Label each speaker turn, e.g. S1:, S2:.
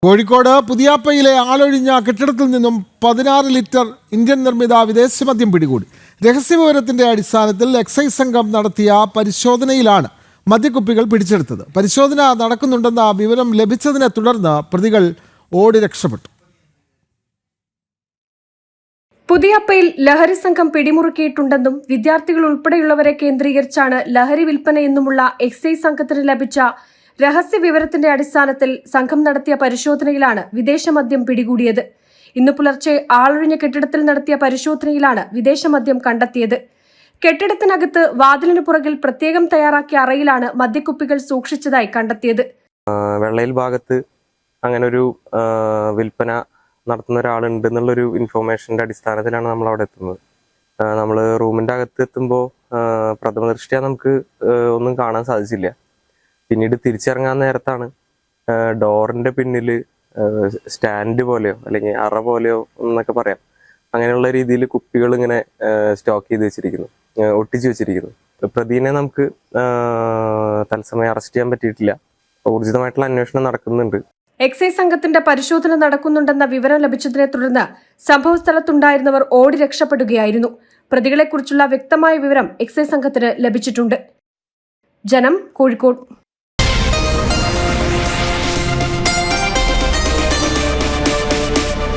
S1: കോഴിക്കോട് പുതിയാപ്പയിലെ ആളൊഴിഞ്ഞ കെട്ടിടത്തിൽ നിന്നും 16 ലിറ്റർ ഇന്ത്യൻ നിർമ്മിത വിദേശമദ്യം പിടികൂടി. രഹസ്യവിവരത്തിന്റെ അടിസ്ഥാനത്തിൽ എക്സൈസ് സംഘം നടത്തിയ പരിശോധനയിലാണ് മദ്യക്കുപ്പികൾ പിടിച്ചെടുത്തത്. പരിശോധന നടക്കുന്നുണ്ടെന്ന വിവരം ലഭിച്ചതിനെ തുടർന്ന് പ്രതികൾ ഓടി രക്ഷപ്പെട്ടു.
S2: പുതിയാപ്പയിൽ ലഹരി സംഘം പിടിമുറുക്കിയിട്ടുണ്ടെന്നും വിദ്യാർത്ഥികൾ ഉൾപ്പെടെയുള്ളവരെ കേന്ദ്രീകരിച്ചാണ് ലഹരി വിൽപ്പനയെന്നുമുള്ള എക്സൈസ് സംഘത്തിന് ലഭിച്ച രഹസ്യ വിവരത്തിന്റെ അടിസ്ഥാനത്തിൽ സംഘം നടത്തിയ പരിശോധനയിലാണ് വിദേശമദ്യം പിടികൂടിയത്. ഇന്ന് പുലർച്ചെ ആളൊഴിഞ്ഞ കെട്ടിടത്തിൽ നടത്തിയ പരിശോധനയിലാണ് വിദേശമദ്യം കണ്ടെത്തിയത്. കെട്ടിടത്തിനകത്ത് വാതിലിന് പുറകിൽ പ്രത്യേകം തയ്യാറാക്കിയ അറയിലാണ് മദ്യക്കുപ്പികൾ സൂക്ഷിച്ചതായി കണ്ടെത്തിയത്.
S3: വെള്ളയിൽ ഭാഗത്ത് അങ്ങനൊരു വിൽപ്പന നടത്തുന്ന ഒരാളുണ്ട് എന്നുള്ളൊരു ഇൻഫോർമേഷന്റെ അടിസ്ഥാനത്തിലാണ് നമ്മൾ അവിടെ എത്തുന്നത്. നമ്മൾ റൂമിന്റെ അകത്ത് എത്തുമ്പോൾ പ്രഥമ ദൃഷ്ട്യാ നമുക്ക് ഒന്നും കാണാൻ സാധിച്ചില്ല. പിന്നീട് തിരിച്ചിറങ്ങാൻ നേരത്താണ് ഡോറിന്റെ പിന്നിൽ സ്റ്റാൻഡ് പോലെയോ അല്ലെങ്കിൽ അറ പോലെയോ എന്നൊക്കെ പറയാം, അങ്ങനെയുള്ള രീതിയിൽ കുപ്പികൾ ഇങ്ങനെ സ്റ്റോക്ക് ചെയ്ത് വെച്ചിരിക്കുന്നു, ഒട്ടിച്ചു വെച്ചിരിക്കുന്നു. പ്രതിനെ നമുക്ക് തത്സമയം അറസ്റ്റ് ചെയ്യാൻ പറ്റിയിട്ടില്ല. ഊർജിതമായിട്ടുള്ള അന്വേഷണം നടക്കുന്നുണ്ട്.
S2: എക്സൈസ് സംഘത്തിന്റെ പരിശോധന നടക്കുന്നുണ്ടെന്ന വിവരം ലഭിച്ചതിനെ തുടർന്ന് സംഭവസ്ഥലത്തുണ്ടായിരുന്നവർ ഓടി രക്ഷപ്പെടുകയായിരുന്നു. പ്രതികളെക്കുറിച്ചുള്ള വ്യക്തമായ വിവരം എക്സൈസ് സംഘത്തിന് ലഭിച്ചിട്ടുണ്ട്. ജനം, കോഴിക്കോട്.